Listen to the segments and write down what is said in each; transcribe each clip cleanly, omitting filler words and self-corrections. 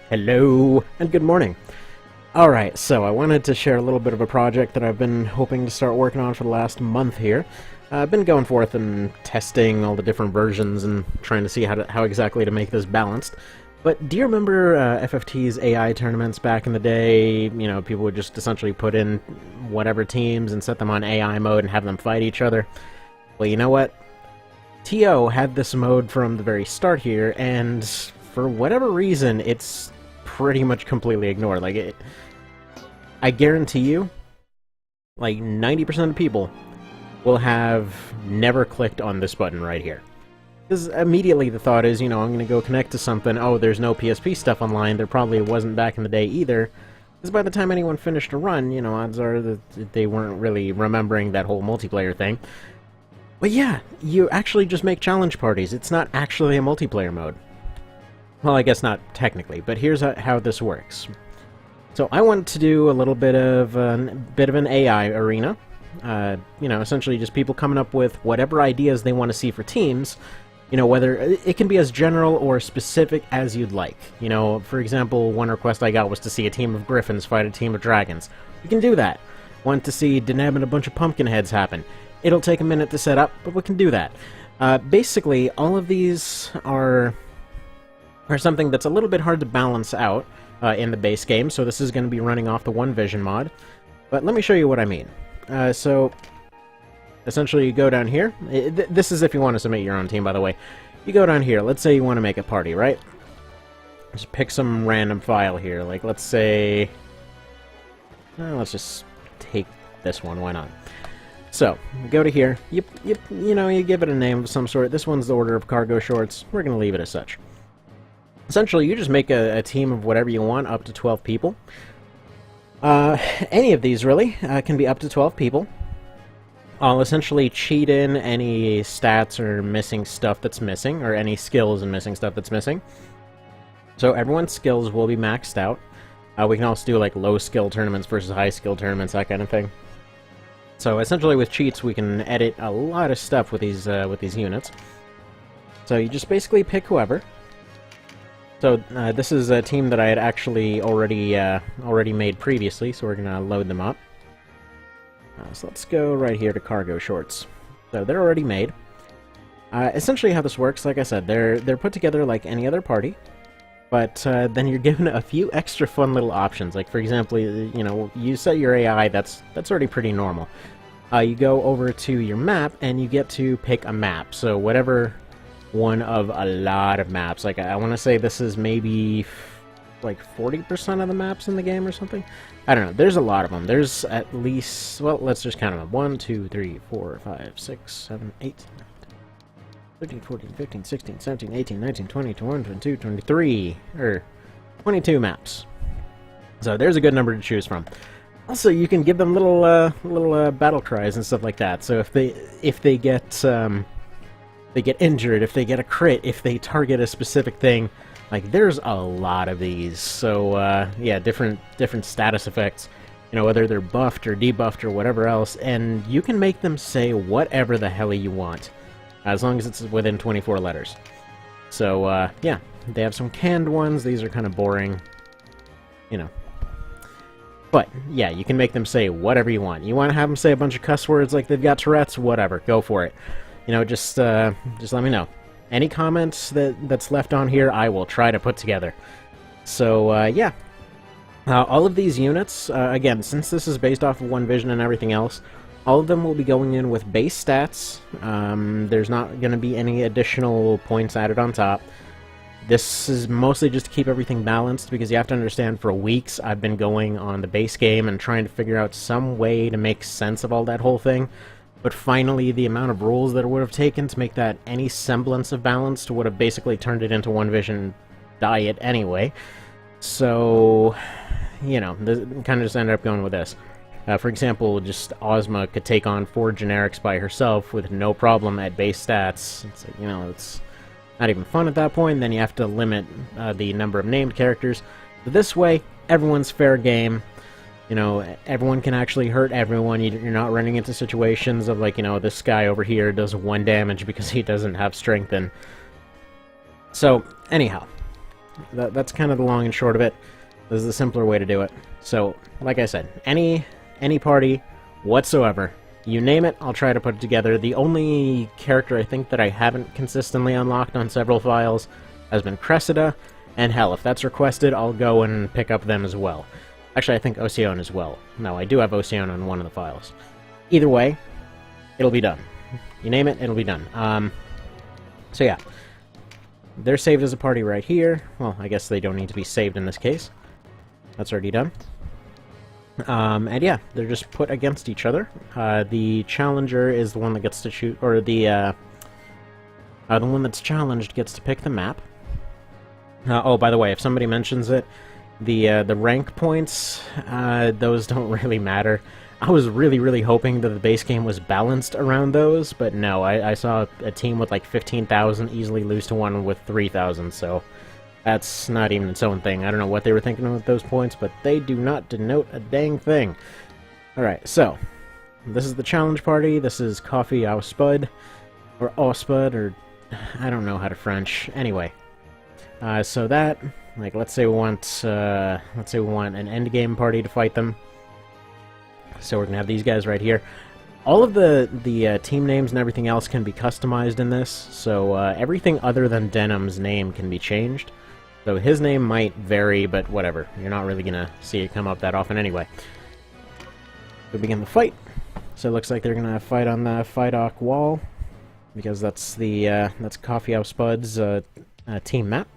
Hello, and good morning. Alright, so I wanted to share a little bit of a project that I've been hoping to start working on for the last month here. I've been going forth and testing all the different versions and trying to see how exactly to make this balanced. But do you remember FFT's AI tournaments back in the day? You know, people would just essentially put in whatever teams and set them on AI mode and have them fight each other. Well, you know what? TO had this mode from the very start here, and for whatever reason, it's pretty much completely ignored. I guarantee you, like 90% of people will have never clicked on this button right here. Because immediately the thought is, you know, I'm going to go connect to something, oh, there's no PSP stuff online, there probably wasn't back in the day either. Because by the time anyone finished a run, you know, odds are that they weren't really remembering that whole multiplayer thing. But yeah, you actually just make challenge parties. It's not actually a multiplayer mode. Well, I guess not technically, but here's how this works. So I want to do a little bit of an AI arena. You know, essentially just people coming up with whatever ideas they want to see for teams. You know, whether it can be as general or specific as you'd like. You know, for example, one request I got was to see a team of Griffins fight a team of Dragons. We can do that. Want to see Deneb and a bunch of pumpkin heads happen. It'll take a minute to set up, but we can do that. Basically, all of these are something that's a little bit hard to balance out in the base game, so this is going to be running off the One Vision mod. But let me show you what I mean. So, essentially you go down here. This is if you want to submit your own team, by the way. You go down here. Let's say you want to make a party, right? Just pick some random file here. Like, let's say... let's just take this one. Why not? So, go to here. You know, you give it a name of some sort. This one's the Order of Cargo Shorts. We're going to leave it as such. Essentially, you just make a team of whatever you want, up to 12 people. Any of these, really, can be up to 12 people. I'll essentially cheat in any stats or missing stuff that's missing, or any skills and missing stuff that's missing. So everyone's skills will be maxed out. We can also do, like, low-skill tournaments versus high-skill tournaments, that kind of thing. So essentially, with cheats, we can edit a lot of stuff with these units. So you just basically pick whoever. So, this is a team that I had actually already made previously, so we're gonna load them up. So let's go right here to Cargo Shorts. So they're already made. Essentially how this works, like I said, they're put together like any other party, but then you're given a few extra fun little options. Like, for example, you know, you set your AI, that's already pretty normal. You go over to your map, and you get to pick a map. So whatever... one of a lot of maps. Like, I want to say this is maybe like 40% of the maps in the game or something. I don't know. There's a lot of them. There's at least, well, let's just count them. 1, 2, 3, 4, 5, 6, 7, 8, 13, 14, 15, 16, 17, 18, 19, 20, 21, 22, 23, or 22 maps. So there's a good number to choose from. Also, you can give them little battle cries and stuff like that. So if they get injured, if they get a crit, if they target a specific thing, like, there's a lot of these. So, yeah, different status effects, you know, whether they're buffed or debuffed or whatever else, and you can make them say whatever the hell you want, as long as it's within 24 letters. So, yeah, they have some canned ones. These are kind of boring, you know. But, yeah, you can make them say whatever you want. You want to have them say a bunch of cuss words like they've got Tourette's? Whatever, go for it. You know, just let me know. Any comments that's left on here, I will try to put together. So, yeah. All of these units, again, since this is based off of One Vision and everything else, all of them will be going in with base stats. There's not going to be any additional points added on top. This is mostly just to keep everything balanced, because you have to understand, for weeks I've been going on the base game and trying to figure out some way to make sense of all that whole thing. But finally, the amount of rules that it would have taken to make that any semblance of balanced would have basically turned it into One Vision diet anyway. So, you know, kind of just ended up going with this. For example, just Ozma could take on 4 generics by herself with no problem at base stats. It's like, you know, it's not even fun at that point. Then you have to limit the number of named characters. But this way, everyone's fair game. You know, everyone can actually hurt everyone. You're not running into situations of, like, you know, this guy over here does 1 damage because he doesn't have strength in. So, anyhow, That's kind of the long and short of it. This is the simpler way to do it. So, like I said, any party whatsoever, you name it, I'll try to put it together. The only character I think that I haven't consistently unlocked on several files has been Cressida, and hell, if that's requested, I'll go and pick up them as well. Actually, I think Ocean as well. No, I do have Ocean on one of the files. Either way, it'll be done. You name it, it'll be done. So yeah, they're saved as a party right here. Well, I guess they don't need to be saved in this case. That's already done. And yeah, they're just put against each other. The challenger is the one that gets to shoot, or the one that's challenged gets to pick the map. Oh, by the way, if somebody mentions it, the rank points, those don't really matter. I was really hoping that the base game was balanced around those, but no, I saw a team with like 15,000 easily lose to one with 3,000, so that's not even its own thing. I don't know what they were thinking with those points, but they do not denote a dang thing. Alright, so, this is the challenge party, this is Coffee Au Spud, or Auspud, or I don't know how to French. Anyway, so that, like, let's say we want an endgame party to fight them. So we're gonna have these guys right here. All of the team names and everything else can be customized in this, so everything other than Denham's name can be changed. So his name might vary, but whatever. You're not really gonna see it come up that often anyway. We begin the fight. So it looks like they're gonna fight on the Fidoc wall, because that's Coffee Au Spud's team map.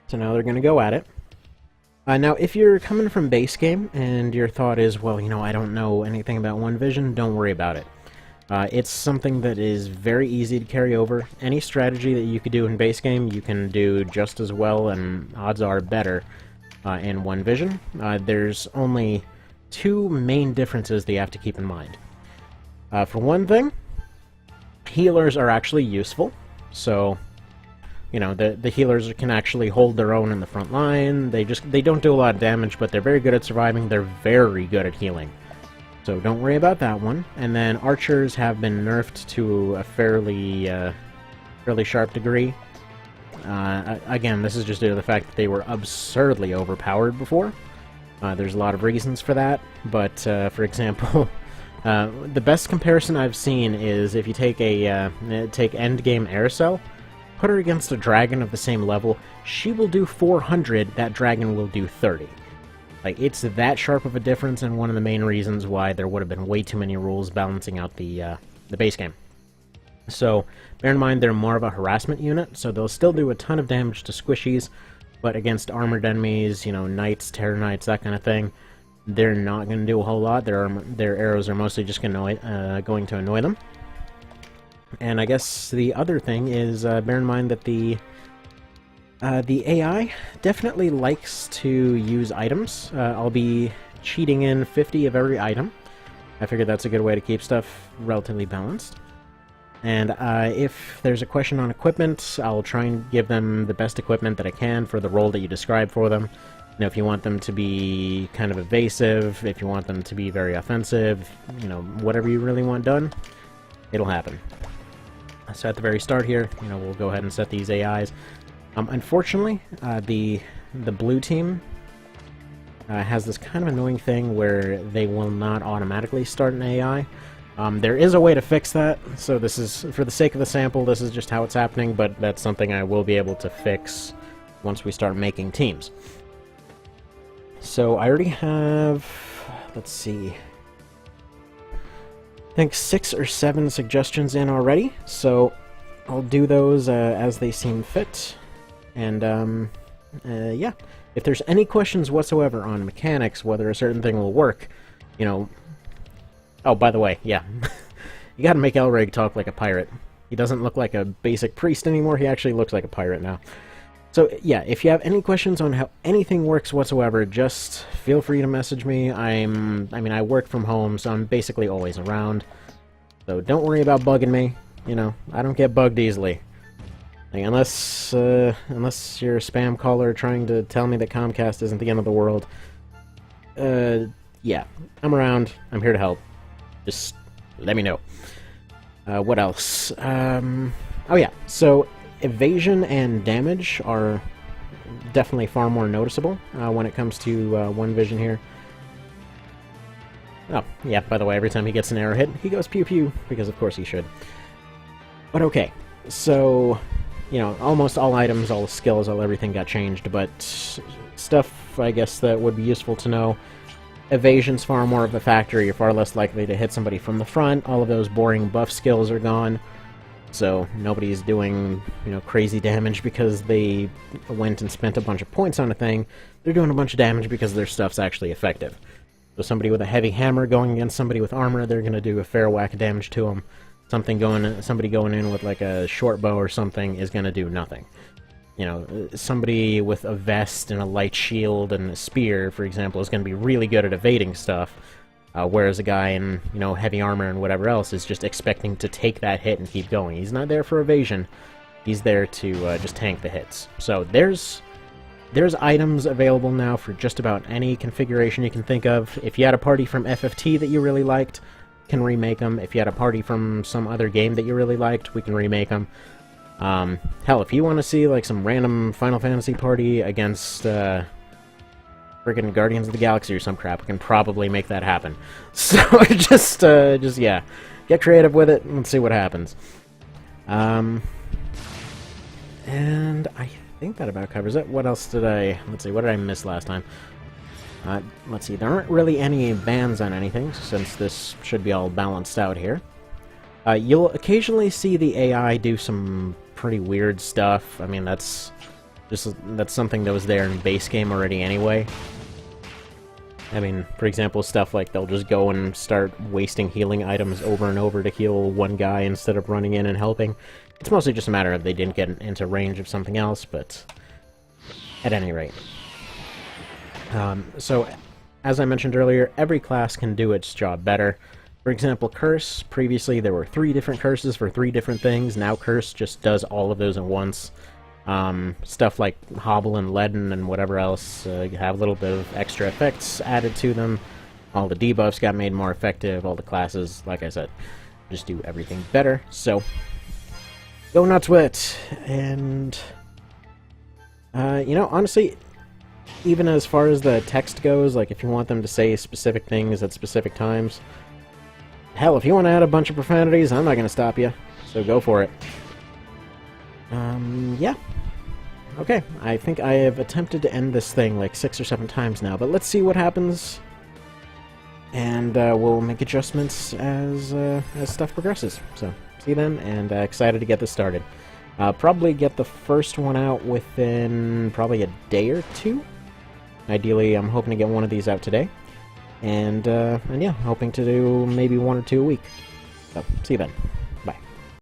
So now they're gonna go at it. Now, if you're coming from base game and your thought is, well, you know, I don't know anything about One Vision, don't worry about it. It's something that is very easy to carry over. Any strategy that you could do in base game, you can do just as well, and odds are better in One Vision. There's only two main differences that you have to keep in mind. For one thing, healers are actually useful, so you know, the healers can actually hold their own in the front line. They don't do a lot of damage, but they're very good at surviving. They're very good at healing. So don't worry about that one. And then archers have been nerfed to a fairly sharp degree. Again, this is just due to the fact that they were absurdly overpowered before. There's a lot of reasons for that, but for example, the best comparison I've seen is if you take endgame Aerosel, put her against a dragon of the same level, she will do 400, that dragon will do 30. Like, it's that sharp of a difference, and one of the main reasons why there would have been way too many rules balancing out the base game. So, bear in mind they're more of a harassment unit, so they'll still do a ton of damage to squishies, but against armored enemies, you know, knights, terror knights, that kind of thing, they're not going to do a whole lot. Their arrows are mostly just going to annoy them. And I guess the other thing is, bear in mind that the AI definitely likes to use items. I'll be cheating in 50 of every item. I figured that's a good way to keep stuff relatively balanced. And if there's a question on equipment, I'll try and give them the best equipment that I can for the role that you describe for them. You know, if you want them to be kind of evasive, if you want them to be very offensive, you know, whatever you really want done, it'll happen. So at the very start here, you know, we'll go ahead and set these AIs. Unfortunately, the blue team has this kind of annoying thing where they will not automatically start an AI. There is a way to fix that, so this is, for the sake of the sample, this is just how it's happening, but that's something I will be able to fix once we start making teams. So I already have, let's see, I think 6 or 7 suggestions in already, so I'll do those as they seem fit. And yeah, if there's any questions whatsoever on mechanics, whether a certain thing will work, you know... Oh, by the way, yeah, you gotta make Elrig talk like a pirate. He doesn't look like a basic priest anymore, he actually looks like a pirate now. So yeah, if you have any questions on how anything works whatsoever, just feel free to message me. I mean, I work from home, so I'm basically always around. So don't worry about bugging me. You know, I don't get bugged easily. Like, unless you're a spam caller trying to tell me that Comcast isn't the end of the world. Yeah, I'm around. I'm here to help. Just let me know. What else? Oh yeah, so evasion and damage are definitely far more noticeable when it comes to one vision here. Oh, yeah, by the way, every time he gets an arrow hit, he goes pew-pew, because of course he should. But okay, so, you know, almost all items, all skills, all everything got changed, but stuff, I guess, that would be useful to know. Evasion's far more of a factor, you're far less likely to hit somebody from the front, all of those boring buff skills are gone, so nobody's doing, you know, crazy damage because they went and spent a bunch of points on a thing. They're doing a bunch of damage because their stuff's actually effective. So somebody with a heavy hammer going against somebody with armor, they're going to do a fair whack of damage to them. Somebody going in with like a short bow or something is going to do nothing. You know, somebody with a vest and a light shield and a spear, for example, is going to be really good at evading stuff, whereas a guy in, you know, heavy armor and whatever else is just expecting to take that hit and keep going. He's not there for evasion. He's there to just tank the hits. So there's items available now for just about any configuration you can think of. If you had a party from FFT that you really liked, can remake them. If you had a party from some other game that you really liked, we can remake them. Hell, if you want to see like some random Final Fantasy party against friggin' Guardians of the Galaxy or some crap, we can probably make that happen. So just yeah, get creative with it and let's see what happens. And I think that about covers it. What else did let's see, what did I miss last time? Let's see, there aren't really any bans on anything, since this should be all balanced out here. You'll occasionally see the AI do some pretty weird stuff. I mean, that's something that was there in base game already anyway. I mean, for example, stuff like they'll just go and start wasting healing items over and over to heal one guy instead of running in and helping. It's mostly just a matter of they didn't get into range of something else, but at any rate. So, as I mentioned earlier, every class can do its job better. For example, Curse, previously there were 3 different curses for 3 different things, now Curse just does all of those at once. Stuff like Hobble and Leaden and whatever else have a little bit of extra effects added to them. All the debuffs got made more effective, all the classes, like I said, just do everything better, so go nuts with it. And, you know, honestly, even as far as the text goes, like if you want them to say specific things at specific times, hell, if you want to add a bunch of profanities, I'm not going to stop you, so go for it. Yeah. Okay, I think I have attempted to end this thing like 6 or 7 times now, but let's see what happens, and we'll make adjustments as stuff progresses. So, see you then, and excited to get this started. Probably get the first one out within probably a day or 2. Ideally, I'm hoping to get one of these out today. And yeah, hoping to do maybe 1 or 2 a week. So, see you then.